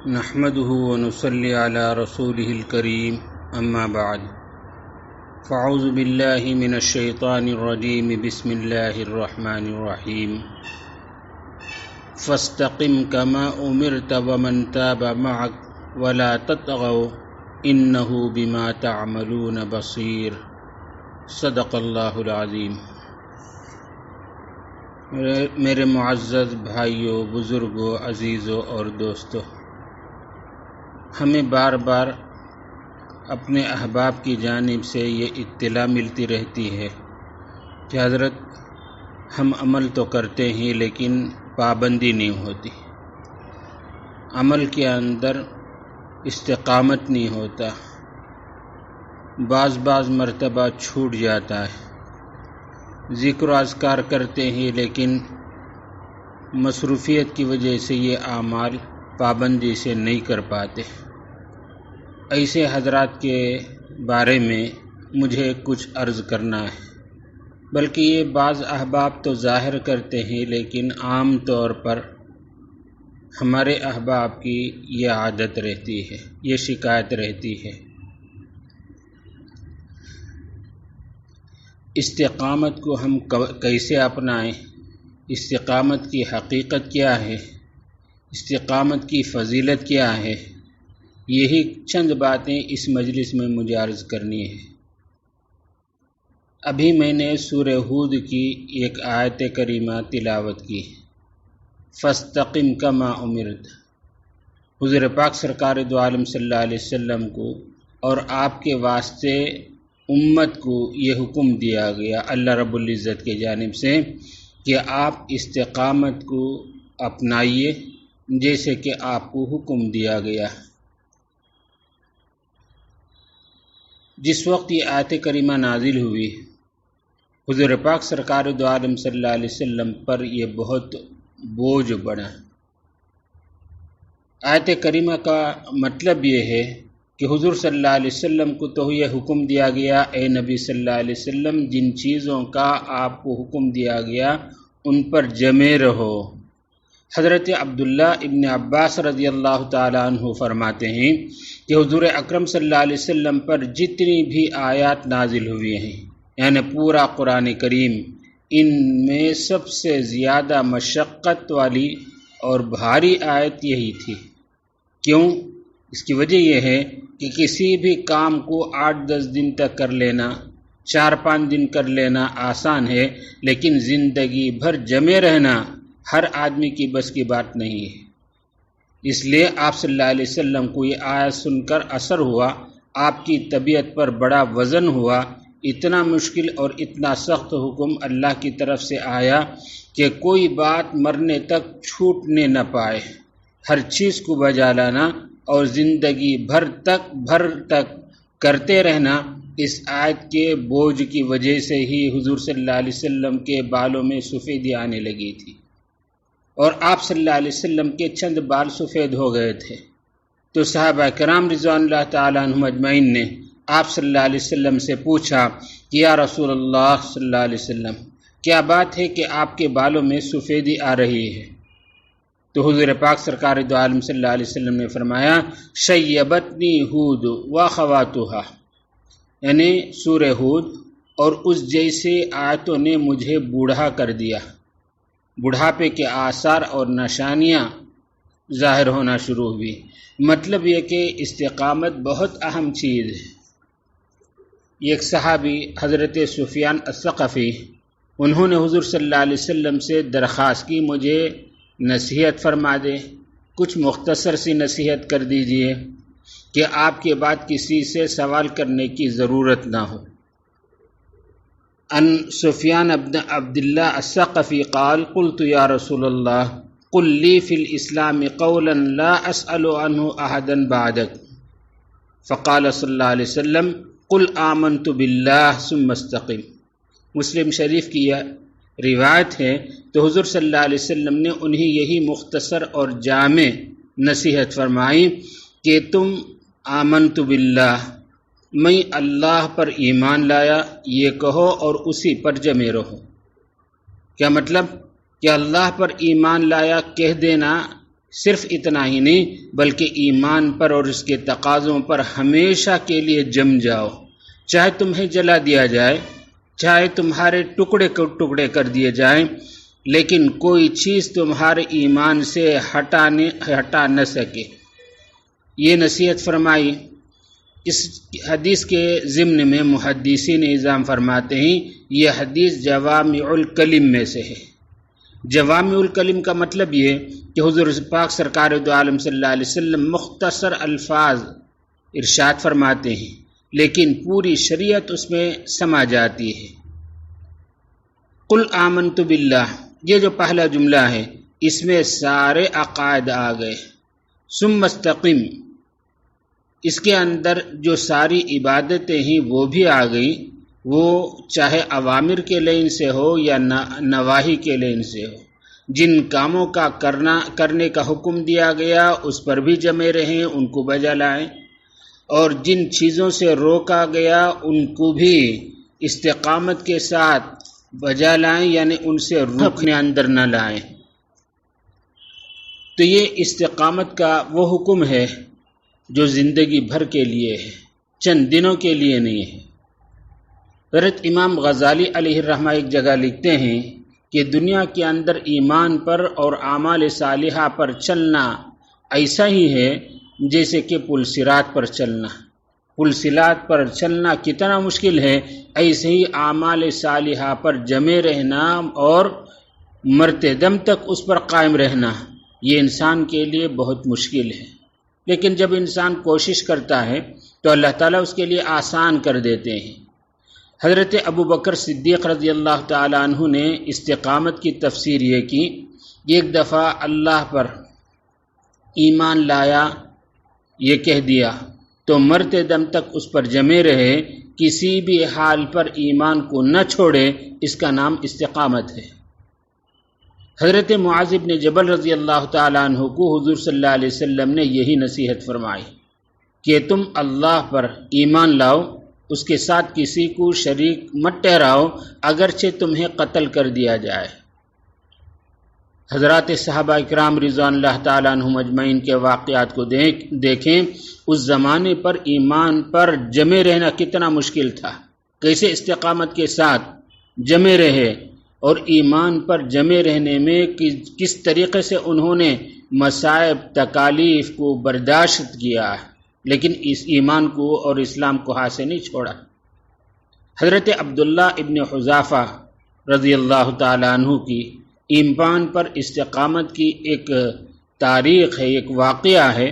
نحمده ونصلي على رسوله الكريم اما بعد فاعوذ بالله من الشيطان الرجيم بسم الله الرحمن الرحيم فاستقم كما أمرت ومن تاب معك ولا تطغوا إنه بما تعملون بصير صدق اللہ العظیم۔ میرے معزز بھائیوں، بزرگوں، عزیزوں اور دوستوں، ہمیں بار بار اپنے احباب کی جانب سے یہ اطلاع ملتی رہتی ہے کہ حضرت ہم عمل تو کرتے ہیں لیکن پابندی نہیں ہوتی، عمل کے اندر استقامت نہیں ہوتا، بعض مرتبہ چھوٹ جاتا ہے، ذکر و اذکار کرتے ہیں لیکن مصروفیت کی وجہ سے یہ اعمال پابندی سے نہیں کر پاتے۔ ایسے حضرات کے بارے میں مجھے کچھ عرض کرنا ہے، بلکہ یہ بعض احباب تو ظاہر کرتے ہیں لیکن عام طور پر ہمارے احباب کی یہ عادت رہتی ہے، یہ شکایت رہتی ہے۔ استقامت کو ہم کیسے اپنائیں؟ استقامت کی حقیقت کیا ہے؟ استقامت کی فضیلت کیا ہے؟ یہی چند باتیں اس مجلس میں مجھے عرض کرنی ہے۔ ابھی میں نے سورہ ہود کی ایک آیت کریمہ تلاوت کی، فاستقم کما امرت۔ حضور پاک سرکار دو عالم صلی اللہ علیہ وسلم کو اور آپ کے واسطے امت کو یہ حکم دیا گیا اللہ رب العزت کی جانب سے کہ آپ استقامت کو اپنائیے جیسے کہ آپ کو حکم دیا گیا۔ جس وقت یہ آیت کریمہ نازل ہوئی، حضور پاک سرکار دو عالم صلی اللہ علیہ وسلم پر یہ بہت بوجھ بڑھا۔ آیت کریمہ کا مطلب یہ ہے کہ حضور صلی اللہ علیہ وسلم کو تو یہ حکم دیا گیا، اے نبی صلی اللہ علیہ وسلم جن چیزوں کا آپ کو حکم دیا گیا ان پر جمے رہو۔ حضرت عبداللہ ابن عباس رضی اللہ تعالیٰ عنہ فرماتے ہیں کہ حضور اکرم صلی اللہ علیہ وسلم پر جتنی بھی آیات نازل ہوئی ہیں، یعنی پورا قرآن کریم، ان میں سب سے زیادہ مشقت والی اور بھاری آیت یہی تھی۔ کیوں؟ اس کی وجہ یہ ہے کہ کسی بھی کام کو 8-10 دن تک کر لینا، 4-5 دن کر لینا آسان ہے، لیکن زندگی بھر جمے رہنا ہر آدمی کی بس کی بات نہیں ہے۔ اس لیے آپ صلی اللہ علیہ وسلم کو یہ آیت سن کر اثر ہوا، آپ کی طبیعت پر بڑا وزن ہوا، اتنا مشکل اور اتنا سخت حکم اللہ کی طرف سے آیا کہ کوئی بات مرنے تک چھوٹنے نہ پائے، ہر چیز کو بجا لانا اور زندگی بھر تک کرتے رہنا۔ اس آیت کے بوجھ کی وجہ سے ہی حضور صلی اللہ علیہ وسلم کے بالوں میں سفیدی آنے لگی تھی، اور آپ صلی اللہ علیہ وسلم کے چند بال سفید ہو گئے تھے۔ تو صحابہ کرام رضوان اللہ تعالیٰ عنہم اجمعین نے آپ صلی اللہ علیہ وسلم سے پوچھا کہ یا رسول اللہ صلی اللہ علیہ وسلم، کیا بات ہے کہ آپ کے بالوں میں سفیدی آ رہی ہے؟ تو حضور پاک سرکار دو عالم صلی اللہ علیہ وسلم نے فرمایا، شیبتنی ہود واخواتھا، یعنی سورہ ہود اور اس جیسے آیتوں نے مجھے بوڑھا کر دیا، بڑھاپے کے آثار اور نشانیاں ظاہر ہونا شروع ہوئی۔ مطلب یہ کہ استقامت بہت اہم چیز ہے۔ ایک صحابی حضرت سفیان الثقفی، انہوں نے حضور صلی اللہ علیہ وسلم سے درخواست کی، مجھے نصیحت فرما دے، کچھ مختصر سی نصیحت کر دیجئے کہ آپ کے بعد کسی سے سوال کرنے کی ضرورت نہ ہو۔ ان سفیان ابن عبداللہ الثقفی قال قلت یا رسول اللہ قل لی فی الاسلام قولا لا اسأل عنہ احدا بعدک، فقال صلی اللہ علیہ وسلم قل آمنت باللہ ثم استقم۔ مسلم شریف کی یہ روایت ہے۔ تو حضور صلی اللہ علیہ وسلم نے انہیں یہی مختصر اور جامع نصیحت فرمائی کہ تم آمنت باللہ، میں اللہ پر ایمان لایا، یہ کہو اور اسی پر جمے رہو۔ کیا مطلب؟ کہ اللہ پر ایمان لایا کہہ دینا صرف اتنا ہی نہیں بلکہ ایمان پر اور اس کے تقاضوں پر ہمیشہ کے لیے جم جاؤ، چاہے تمہیں جلا دیا جائے، چاہے تمہارے ٹکڑے ٹکڑے کر دیے جائیں، لیکن کوئی چیز تمہارے ایمان سے ہٹا نہ سکے۔ یہ نصیحت فرمائی۔ اس حدیث کے ضمن میں محدثین نظام فرماتے ہیں یہ حدیث جوامع الکلم میں سے ہے۔ جوامع الکلم کا مطلب یہ کہ حضور پاک سرکار دو عالم صلی اللہ علیہ وسلم مختصر الفاظ ارشاد فرماتے ہیں لیکن پوری شریعت اس میں سما جاتی ہے۔ قل آمنت باللہ، یہ جو پہلا جملہ ہے اس میں سارے عقائد آ گئے۔ ثم استقم، اس کے اندر جو ساری عبادتیں ہیں وہ بھی آ گئی، وہ چاہے اوامر کے لین سے ہو یا نواہی کے لین سے ہو۔ جن کاموں کا کرنے کا حکم دیا گیا اس پر بھی جمے رہیں، ان کو بجا لائیں، اور جن چیزوں سے روکا گیا ان کو بھی استقامت کے ساتھ بجا لائیں، یعنی ان سے اپنے اندر نہ لائیں۔ تو یہ استقامت کا وہ حکم ہے جو زندگی بھر کے لیے ہے، چند دنوں کے لیے نہیں ہے۔ حضرت امام غزالی علیہ الرحمہ ایک جگہ لکھتے ہیں کہ دنیا کے اندر ایمان پر اور اعمال صالحہ پر چلنا ایسا ہی ہے جیسے کہ پل صراط پر چلنا۔ پل صراط پر چلنا کتنا مشکل ہے، ایسے ہی اعمال صالحہ پر جمے رہنا اور مرتے دم تک اس پر قائم رہنا یہ انسان کے لیے بہت مشکل ہے، لیکن جب انسان کوشش کرتا ہے تو اللہ تعالیٰ اس کے لیے آسان کر دیتے ہیں۔ حضرت ابو بکر صدیق رضی اللہ تعالیٰ عنہ نے استقامت کی تفسیر یہ کی، ایک دفعہ اللہ پر ایمان لایا، یہ کہہ دیا تو مرتے دم تک اس پر جمے رہے، کسی بھی حال پر ایمان کو نہ چھوڑے، اس کا نام استقامت ہے۔ حضرت معاذ بن جبل رضی اللہ تعالیٰ عنہ کو حضور صلی اللہ علیہ وسلم نے یہی نصیحت فرمائی کہ تم اللہ پر ایمان لاؤ، اس کے ساتھ کسی کو شریک مت ٹھہراؤ اگرچہ تمہیں قتل کر دیا جائے۔ حضرات صحابہ اکرام رضوان اللہ تعالیٰ عنہم اجمعین کے واقعات کو دیکھیں، اس زمانے پر ایمان پر جمے رہنا کتنا مشکل تھا، کیسے استقامت کے ساتھ جمے رہے، اور ایمان پر جمے رہنے میں کس طریقے سے انہوں نے مصائب تکالیف کو برداشت کیا، لیکن اس ایمان کو اور اسلام کو ہاتھ سے نہیں چھوڑا۔ حضرت عبداللہ ابن حذافہ رضی اللہ تعالیٰ عنہ کی ایمان پر استقامت کی ایک تاریخ ہے، ایک واقعہ ہے۔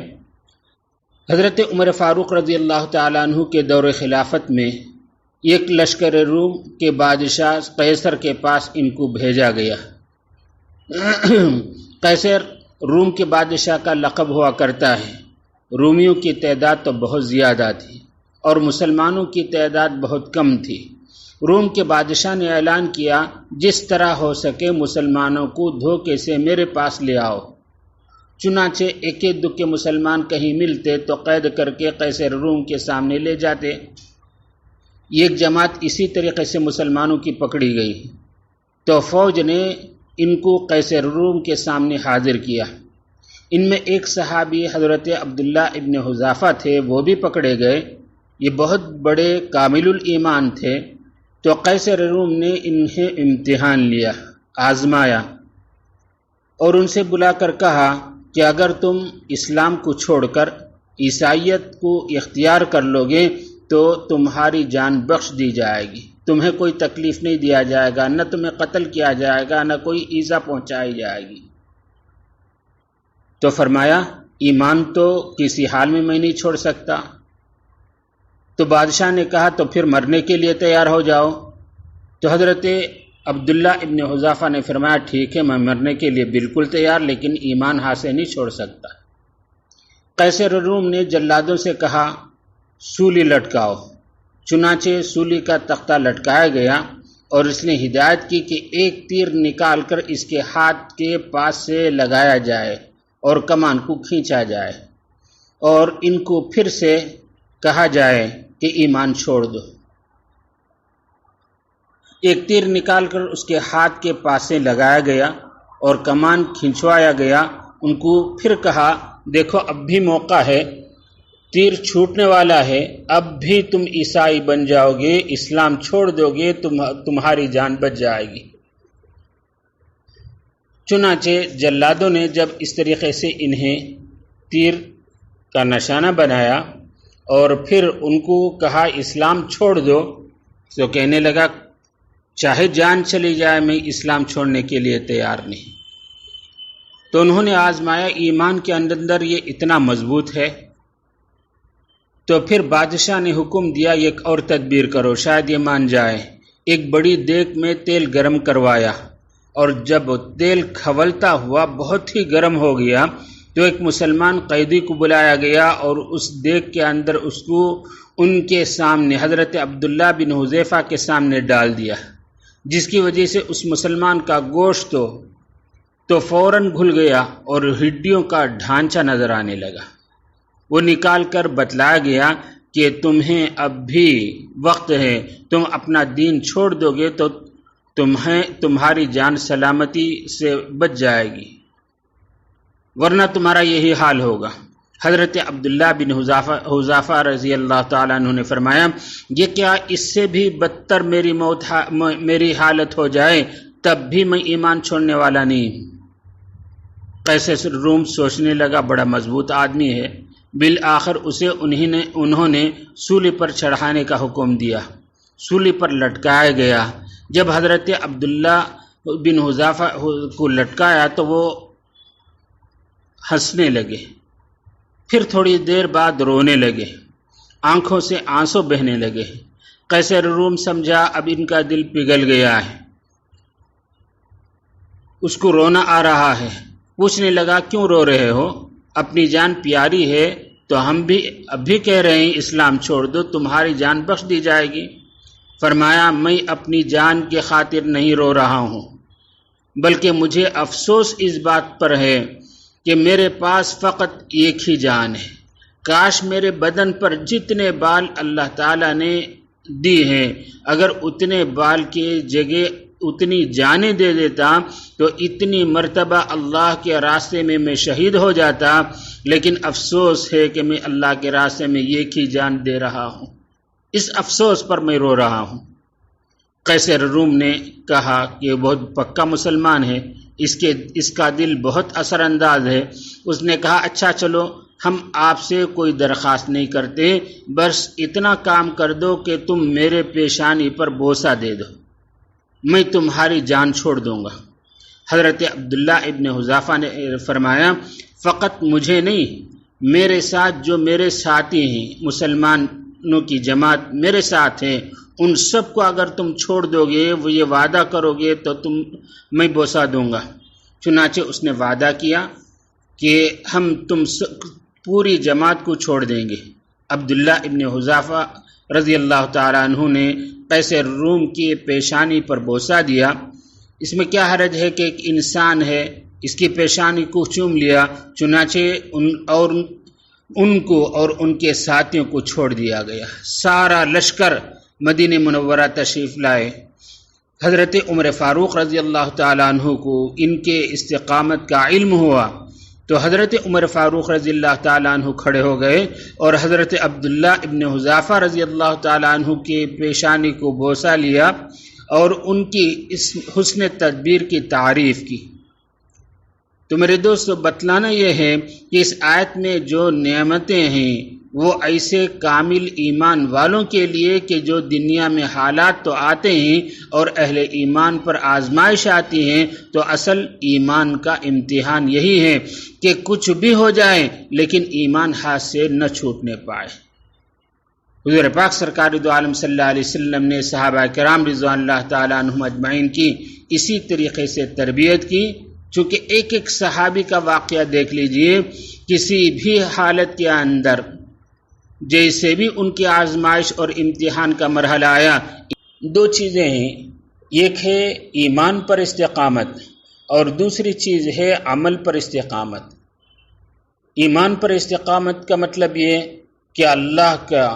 حضرت عمر فاروق رضی اللہ تعالیٰ عنہ کے دور خلافت میں ایک لشکر روم کے بادشاہ قیصر کے پاس ان کو بھیجا گیا۔ قیصر روم کے بادشاہ کا لقب ہوا کرتا ہے۔ رومیوں کی تعداد تو بہت زیادہ تھی اور مسلمانوں کی تعداد بہت کم تھی۔ روم کے بادشاہ نے اعلان کیا جس طرح ہو سکے مسلمانوں کو دھوکے سے میرے پاس لے آؤ۔ چنانچہ ایک دکے مسلمان کہیں ملتے تو قید کر کے قیصر روم کے سامنے لے جاتے۔ ایک جماعت اسی طریقے سے مسلمانوں کی پکڑی گئی تو فوج نے ان کو قیصر روم کے سامنے حاضر کیا۔ ان میں ایک صحابی حضرت عبداللہ ابن حذافہ تھے، وہ بھی پکڑے گئے۔ یہ بہت بڑے کامل الایمان تھے، تو قیصر روم نے انہیں امتحان لیا، آزمایا، اور ان سے بلا کر کہا کہ اگر تم اسلام کو چھوڑ کر عیسائیت کو اختیار کر لو گے تو تمہاری جان بخش دی جائے گی، تمہیں کوئی تکلیف نہیں دیا جائے گا، نہ تمہیں قتل کیا جائے گا، نہ کوئی ایذا پہنچائی جائے گی۔ تو فرمایا ایمان تو کسی حال میں نہیں چھوڑ سکتا۔ تو بادشاہ نے کہا تو پھر مرنے کے لیے تیار ہو جاؤ۔ تو حضرت عبداللہ ابن حذافہ نے فرمایا ٹھیک ہے، میں مرنے کے لیے بالکل تیار، لیکن ایمان ہاتھ سے نہیں چھوڑ سکتا۔ قیصر روم نے جلادوں سے کہا سولی لٹکاؤ۔ چنانچہ سولی کا تختہ لٹکایا گیا اور اس نے ہدایت کی کہ ایک تیر نکال کر اس کے ہاتھ کے پاس سے لگایا جائے اور کمان کو کھینچا جائے، اور ان کو پھر سے کہا جائے کہ ایمان چھوڑ دو۔ ایک تیر نکال کر اس کے ہاتھ کے پاس سے لگایا گیا اور کمان کھنچوایا گیا۔ ان کو پھر کہا دیکھو اب بھی موقع ہے، تیر چھوٹنے والا ہے، اب بھی تم عیسائی بن جاؤ گے، اسلام چھوڑ دو گے، تمہاری جان بچ جائے گی۔ چنانچہ جلادوں نے جب اس طریقے سے انہیں تیر کا نشانہ بنایا اور پھر ان کو کہا اسلام چھوڑ دو، تو کہنے لگا چاہے جان چلی جائے میں اسلام چھوڑنے کے لیے تیار نہیں۔ تو انہوں نے آزمایا ایمان کے اندر یہ اتنا مضبوط ہے، تو پھر بادشاہ نے حکم دیا ایک اور تدبیر کرو شاید یہ مان جائے۔ ایک بڑی دیگ میں تیل گرم کروایا، اور جب تیل کھولتا ہوا بہت ہی گرم ہو گیا تو ایک مسلمان قیدی کو بلایا گیا اور اس دیگ کے اندر اس کو ان کے سامنے حضرت عبداللہ بن حذیفہ کے سامنے ڈال دیا، جس کی وجہ سے اس مسلمان کا گوشت تو فوراً گھل گیا اور ہڈیوں کا ڈھانچہ نظر آنے لگا۔ وہ نکال کر بتلایا گیا کہ تمہیں اب بھی وقت ہے، تم اپنا دین چھوڑ دو گے تو تمہاری جان سلامتی سے بچ جائے گی، ورنہ تمہارا یہی حال ہوگا۔ حضرت عبداللہ بن حذیفہ رضی اللہ تعالیٰ عنہ نے فرمایا یہ کیا اس سے بھی بدتر میری حالت ہو جائے تب بھی میں ایمان چھوڑنے والا نہیں۔ قیصر روم سوچنے لگا بڑا مضبوط آدمی ہے، بالآخر اسے انہوں نے سولی پر چڑھانے کا حکم دیا، سولی پر لٹکایا گیا۔ جب حضرت عبداللہ بن حذیفہ کو لٹکایا تو وہ ہنسنے لگے، پھر تھوڑی دیر بعد رونے لگے، آنکھوں سے آنسو بہنے لگے۔ قیصر روم سمجھا اب ان کا دل پگھل گیا ہے، اس کو رونا آ رہا ہے، پوچھنے لگا کیوں رو رہے ہو؟ اپنی جان پیاری ہے تو ہم بھی اب بھی کہہ رہے ہیں اسلام چھوڑ دو، تمہاری جان بخش دی جائے گی۔ فرمایا میں اپنی جان کی خاطر نہیں رو رہا ہوں، بلکہ مجھے افسوس اس بات پر ہے کہ میرے پاس فقط ایک ہی جان ہے، کاش میرے بدن پر جتنے بال اللہ تعالیٰ نے دی ہیں اگر اتنے بال کی جگہ اتنی جانیں دے دیتا تو اتنی مرتبہ اللہ کے راستے میں شہید ہو جاتا، لیکن افسوس ہے کہ میں اللہ کے راستے میں ایک ہی جان دے رہا ہوں، اس افسوس پر میں رو رہا ہوں۔ قیصر روم نے کہا کہ وہ بہت پکا مسلمان ہے، اس کا دل بہت اثر انداز ہے۔ اس نے کہا اچھا چلو ہم آپ سے کوئی درخواست نہیں کرتے، بس اتنا کام کر دو کہ تم میرے پیشانی پر بوسہ دے دو، میں تمہاری جان چھوڑ دوں گا۔ حضرت عبداللہ ابن حذیفہ نے فرمایا فقط مجھے نہیں، میرے ساتھ جو میرے ساتھی ہیں، مسلمانوں کی جماعت میرے ساتھ ہیں، ان سب کو اگر تم چھوڑ دو گے، وہ یہ وعدہ کرو گے تو میں بوسہ دوں گا۔ چنانچہ اس نے وعدہ کیا کہ ہم پوری جماعت کو چھوڑ دیں گے۔ عبداللہ ابن حذیفہ رضی اللہ تعالیٰ عنہ نے قیصر روم کی پیشانی پر بوسہ دیا۔ اس میں کیا حرج ہے کہ ایک انسان ہے، اس کی پیشانی کو چوم لیا، چنانچہ ان کو اور ان کے ساتھیوں کو چھوڑ دیا گیا۔ سارا لشکر مدینہ منورہ تشریف لائے۔ حضرت عمر فاروق رضی اللہ تعالیٰ عنہ کو ان کے استقامت کا علم ہوا تو حضرت عمر فاروق رضی اللہ تعالیٰ عنہ کھڑے ہو گئے اور حضرت عبداللہ ابن حذیفہ رضی اللہ تعالیٰ عنہ کے پیشانی کو بوسہ لیا اور ان کی اس حسن تدبیر کی تعریف کی۔ تو میرے دوستو بتلانا یہ ہے کہ اس آیت میں جو نعمتیں ہیں وہ ایسے کامل ایمان والوں کے لیے کہ جو دنیا میں حالات تو آتے ہیں اور اہل ایمان پر آزمائش آتی ہیں، تو اصل ایمان کا امتحان یہی ہے کہ کچھ بھی ہو جائے لیکن ایمان ہاتھ سے نہ چھوٹنے پائے۔ حضور پاک سرکار دو عالم صلی اللہ علیہ وسلم نے صحابہ کرام رضوان اللہ تعالیٰ عنہم اجمعین کی اسی طریقے سے تربیت کی۔ چونکہ ایک ایک صحابی کا واقعہ دیکھ لیجئے، کسی بھی حالت کے اندر جیسے بھی ان کی آزمائش اور امتحان کا مرحلہ آیا، دو چیزیں ہیں، ایک ہے ایمان پر استقامت اور دوسری چیز ہے عمل پر استقامت۔ ایمان پر استقامت کا مطلب یہ کہ اللہ کا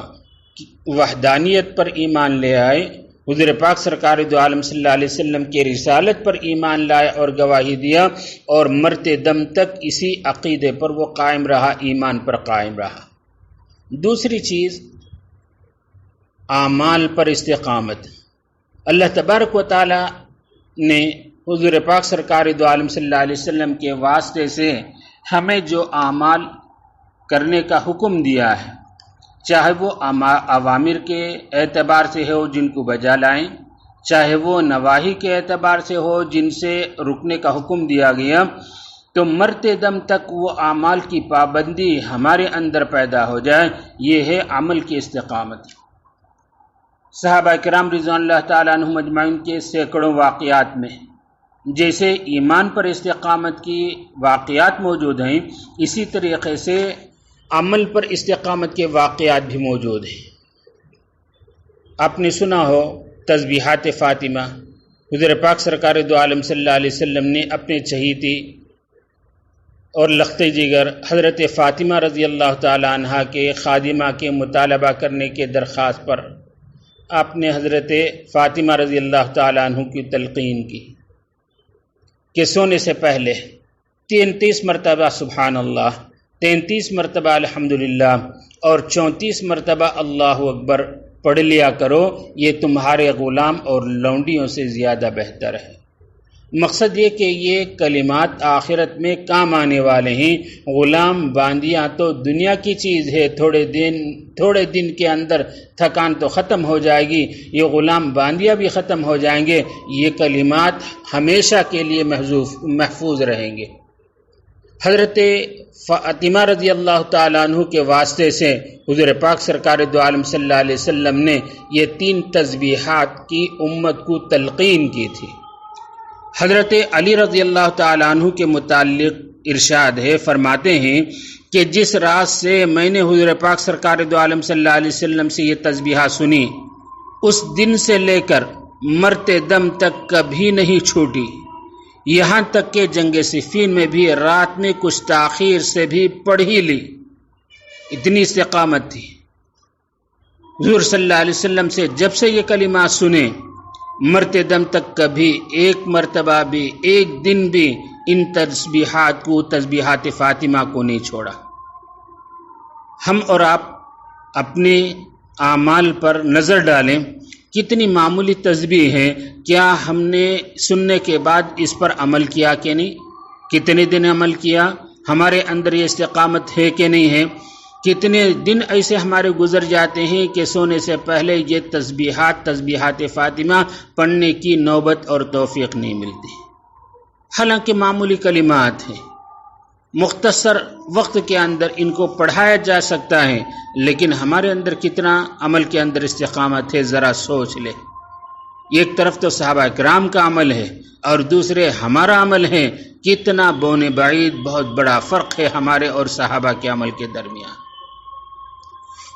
وحدانیت پر ایمان لے آئے، حضور پاک سرکار دو عالم صلی اللہ علیہ وسلم کے رسالت پر ایمان لائے اور گواہی دیا، اور مرتے دم تک اسی عقیدے پر وہ قائم رہا، ایمان پر قائم رہا۔ دوسری چیز اعمال پر استقامت۔ اللہ تبارک و تعالی نے حضور پاک سرکار دو عالم صلی اللہ علیہ وسلم کے واسطے سے ہمیں جو اعمال کرنے کا حکم دیا ہے، چاہے وہ اوامر کے اعتبار سے ہو جن کو بجا لائیں، چاہے وہ نواہی کے اعتبار سے ہو جن سے رکنے کا حکم دیا گیا، تو مرتے دم تک وہ اعمال کی پابندی ہمارے اندر پیدا ہو جائے، یہ ہے عمل کی استقامت۔ صحابہ کرام رضوان اللہ تعالیٰ عنہم اجمعین کے سینکڑوں واقعات میں جیسے ایمان پر استقامت کی واقعات موجود ہیں، اسی طریقے سے عمل پر استقامت کے واقعات بھی موجود ہیں۔ آپ نے سنا ہو تسبیحات فاطمہ، حضور پاک سرکار دو عالم صلی اللہ علیہ وسلم نے اپنے چہیتی اور لخت جگر حضرت فاطمہ رضی اللہ تعالی عنہ کے خادمہ کے مطالبہ کرنے کے درخواست پر آپ نے حضرت فاطمہ رضی اللہ تعالی عنہ کی تلقین کی کہ سونے سے پہلے 33 مرتبہ سبحان اللہ، 33 مرتبہ الحمدللہ اور 34 مرتبہ اللہ اکبر پڑھ لیا کرو، یہ تمہارے غلام اور لونڈیوں سے زیادہ بہتر ہے۔ مقصد یہ کہ یہ کلمات آخرت میں کام آنے والے ہیں۔ غلام باندیاں تو دنیا کی چیز ہے، تھوڑے دن کے اندر تھکان تو ختم ہو جائے گی، یہ غلام باندیاں بھی ختم ہو جائیں گے، یہ کلمات ہمیشہ کے لیے محفوظ رہیں گے۔ حضرت فاطمہ رضی اللہ تعالیٰ عنہ کے واسطے سے حضور پاک سرکار دو عالم صلی اللہ علیہ وسلم نے یہ 3 تسبیحات کی امت کو تلقین کی تھی۔ حضرت علی رضی اللہ تعالیٰ عنہ کے متعلق ارشاد ہے، فرماتے ہیں کہ جس رات سے میں نے حضور پاک سرکار دو عالم صلی اللہ علیہ وسلم سے یہ تسبیحات سنی، اس دن سے لے کر مرتے دم تک کبھی نہیں چھوٹی، یہاں تک کہ جنگ صفین میں بھی رات میں کچھ تاخیر سے بھی پڑھ ہی لی، اتنی استقامت تھی۔ حضور صلی اللہ علیہ وسلم سے جب سے یہ کلمات سنے، مرتے دم تک کبھی ایک مرتبہ بھی، ایک دن بھی ان تسبیحات کو، تسبیحات فاطمہ کو نہیں چھوڑا۔ ہم اور آپ اپنے اعمال پر نظر ڈالیں، کتنی معمولی تسبیح ہے، کیا ہم نے سننے کے بعد اس پر عمل کیا کہ نہیں؟ کتنے دن عمل کیا؟ ہمارے اندر یہ استقامت ہے کہ نہیں ہے؟ کتنے دن ایسے ہمارے گزر جاتے ہیں کہ سونے سے پہلے یہ تسبیحات فاطمہ پڑھنے کی نوبت اور توفیق نہیں ملتی، حالانکہ معمولی کلمات ہیں، مختصر وقت کے اندر ان کو پڑھایا جا سکتا ہے، لیکن ہمارے اندر کتنا عمل کے اندر استقامت ہے، ذرا سوچ لے۔ ایک طرف تو صحابہ کرام کا عمل ہے اور دوسرے ہمارا عمل ہے، کتنا بونے بعید بہت بڑا فرق ہے ہمارے اور صحابہ کے عمل کے درمیان۔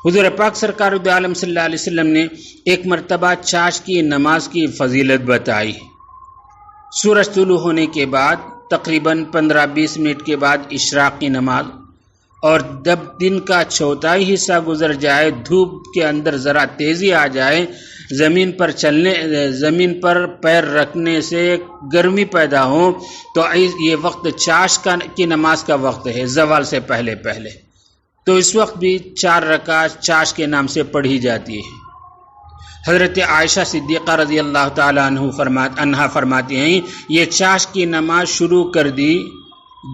حضور پاک سرکار دو عالم صلی اللہ علیہ وسلم نے ایک مرتبہ چاش کی نماز کی فضیلت بتائی۔ سورج طلوع ہونے کے بعد تقریباً 15-20 منٹ کے بعد اشراق کی نماز، اور جب دن کا چوتھائی حصہ گزر جائے، دھوپ کے اندر ذرا تیزی آ جائے، زمین پر پیر رکھنے سے گرمی پیدا ہو، تو یہ وقت چاش کی نماز کا وقت ہے، زوال سے پہلے تو اس وقت بھی 4 رکعت چاش کے نام سے پڑھی جاتی ہے۔ حضرت عائشہ صدیقہ رضی اللہ تعالیٰ عنہا فرماتی ہیں، یہ چاش کی نماز شروع کر دی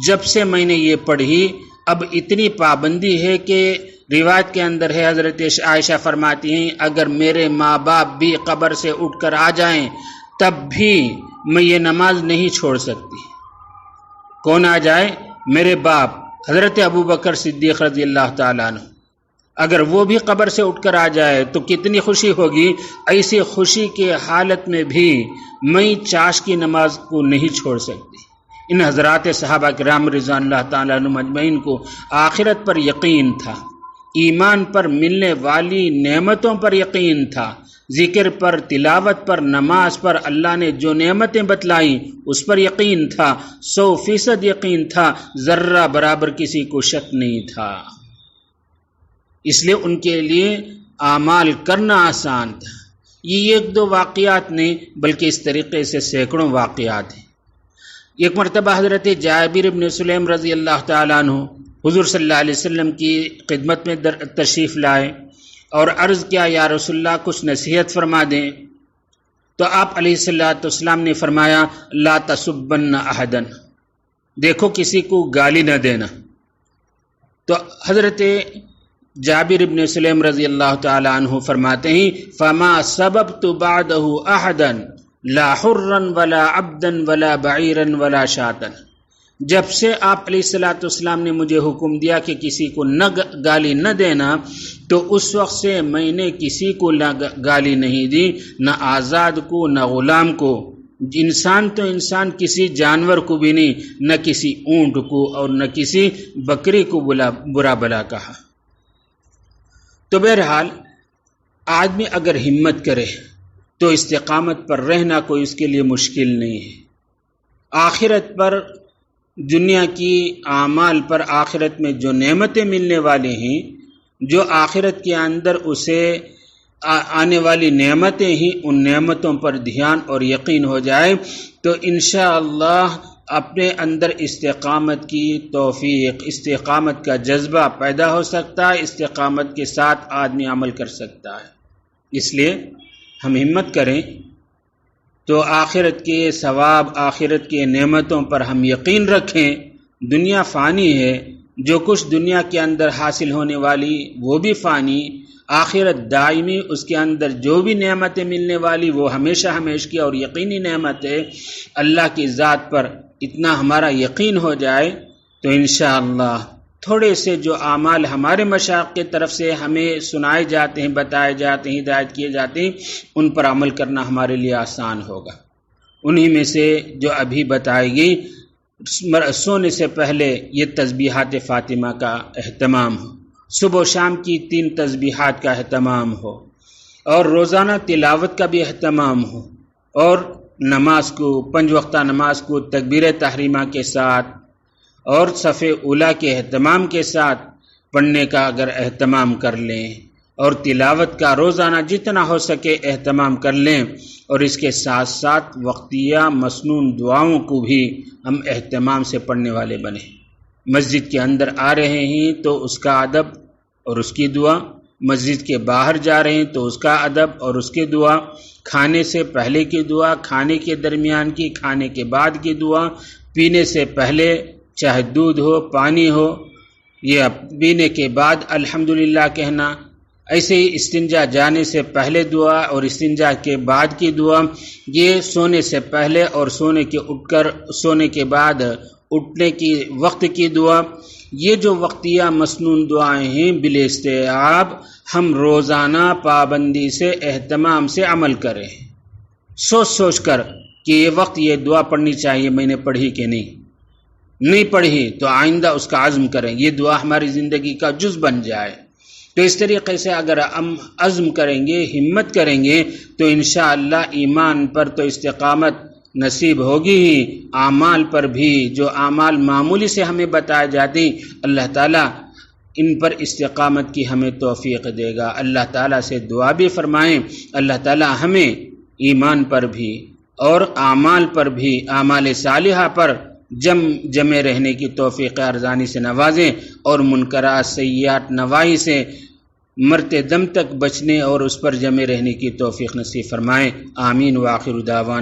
جب سے میں نے یہ پڑھی، اب اتنی پابندی ہے کہ روایت کے اندر ہے، حضرت عائشہ فرماتی ہیں اگر میرے ماں باپ بھی قبر سے اٹھ کر آ جائیں تب بھی میں یہ نماز نہیں چھوڑ سکتی۔ کون آ جائے؟ میرے باپ حضرت ابو بکر صدیق رضی اللہ تعالیٰ عنہ، اگر وہ بھی قبر سے اٹھ کر آ جائے تو کتنی خوشی ہوگی۔ ایسی خوشی کے حالت میں بھی میں چاش کی نماز کو نہیں چھوڑ سکتی۔ ان حضرات صحابہ کرام رضوان اللہ تعالیٰ عنہم اجمعین کو آخرت پر یقین تھا، ایمان پر ملنے والی نعمتوں پر یقین تھا، ذکر پر، تلاوت پر، نماز پر، اللہ نے جو نعمتیں بتلائیں اس پر یقین تھا، 100% یقین تھا، ذرہ برابر کسی کو شک نہیں تھا۔ اس لیے ان کے لیے اعمال کرنا آسان تھا۔ یہ ایک دو واقعات نہیں بلکہ اس طریقے سے سینکڑوں واقعات ہیں۔ ایک مرتبہ حضرت جابر بن سلیم رضی اللہ تعالیٰ عنہ حضور صلی اللہ علیہ وسلم کی خدمت میں تشریف لائے اور عرض کیا یا رسول اللہ کچھ نصیحت فرما دیں، تو آپ علیہ الصلوۃ والسلام نے فرمایا لا تسبن احدا، دیکھو کسی کو گالی نہ دینا۔ تو حضرت جابر بن سلیم رضی اللہ تعالی عنہ فرماتے ہیں فما سببت بعده احدا لا حرا ولا عبدا ولا بعیرا ولا شاتا، جب سے آپ علیہ الصلوۃ والسلام نے مجھے حکم دیا کہ کسی کو نہ گالی نہ دینا، تو اس وقت سے میں نے کسی کو گالی نہیں دی، نہ آزاد کو نہ غلام کو، انسان تو انسان، کسی جانور کو بھی نہیں، نہ کسی اونٹ کو اور نہ کسی بکری کو برا بلا کہا۔ تو بہرحال آدمی اگر ہمت کرے تو استقامت پر رہنا کوئی اس کے لیے مشکل نہیں ہے۔ آخرت پر، دنیا کی اعمال پر آخرت میں جو نعمتیں ملنے والی ہیں، جو آخرت کے اندر اسے آنے والی نعمتیں ہیں، ان نعمتوں پر دھیان اور یقین ہو جائے تو انشاءاللہ اپنے اندر استقامت کی توفیق، استقامت کا جذبہ پیدا ہو سکتا ہے، استقامت کے ساتھ آدمی عمل کر سکتا ہے۔ اس لیے ہم ہمت کریں تو آخرت کے ثواب، آخرت کے نعمتوں پر ہم یقین رکھیں۔ دنیا فانی ہے، جو کچھ دنیا کے اندر حاصل ہونے والی وہ بھی فانی، آخرت دائمی، اس کے اندر جو بھی نعمتیں ملنے والی وہ ہمیشہ ہمیشہ کی اور یقینی نعمت ہے۔ اللہ کی ذات پر اتنا ہمارا یقین ہو جائے تو انشاءاللہ تھوڑے سے جو اعمال ہمارے مشائخ کی طرف سے ہمیں سنائے جاتے ہیں، بتائے جاتے ہیں، ہدایت کیے جاتے ہیں، ان پر عمل کرنا ہمارے لیے آسان ہوگا۔ انہی میں سے جو ابھی بتائے گی، سونے سے پہلے یہ تسبیحات فاطمہ کا اہتمام ہو، صبح و شام کی 3 تسبیحات کا اہتمام ہو، اور روزانہ تلاوت کا بھی اہتمام ہو، اور نماز کو، 5 وقتہ نماز کو تکبیر تحریمہ کے ساتھ اور صف اولیٰ کے اہتمام کے ساتھ پڑھنے کا اگر اہتمام کر لیں، اور تلاوت کا روزانہ جتنا ہو سکے اہتمام کر لیں، اور اس کے ساتھ ساتھ وقتیہ مسنون دعاؤں کو بھی ہم اہتمام سے پڑھنے والے بنیں۔ مسجد کے اندر آ رہے ہیں تو اس کا ادب اور اس کی دعا، مسجد کے باہر جا رہے ہیں تو اس کا ادب اور اس کی دعا، کھانے سے پہلے کی دعا، کھانے کے درمیان کی، کھانے کے بعد کی دعا، پینے سے پہلے چاہے دودھ ہو، پانی ہو، یہ پینے کے بعد الحمدللہ کہنا، ایسے ہی استنجا جانے سے پہلے دعا اور استنجا کے بعد کی دعا، یہ سونے سے پہلے اور سونے کے بعد اٹھنے کی وقت کی دعا، یہ جو وقتیہ مسنون دعائیں ہیں بالاستیعاب ہم روزانہ پابندی سے، اہتمام سے عمل کریں، سوچ کر کہ یہ وقت یہ دعا پڑھنی چاہیے، میں نے پڑھی کہ نہیں پڑھی تو آئندہ اس کا عزم کریں، یہ دعا ہماری زندگی کا جز بن جائے۔ تو اس طریقے سے اگر ہم عزم کریں گے، ہمت کریں گے تو انشاءاللہ ایمان پر تو استقامت نصیب ہوگی ہی، اعمال پر بھی، جو اعمال معمولی سے ہمیں بتائے جاتے ہیں، اللہ تعالیٰ ان پر استقامت کی ہمیں توفیق دے گا۔ اللہ تعالیٰ سے دعا بھی فرمائیں، اللہ تعالیٰ ہمیں ایمان پر بھی اور اعمال پر بھی، اعمال صالحہ پر جمع رہنے کی توفیق ارزانی سے نوازیں، اور منکرات سیئات نواہی سے مرتے دم تک بچنے اور اس پر جمع رہنے کی توفیق نصیب فرمائیں۔ آمین۔ وآخر دعوانا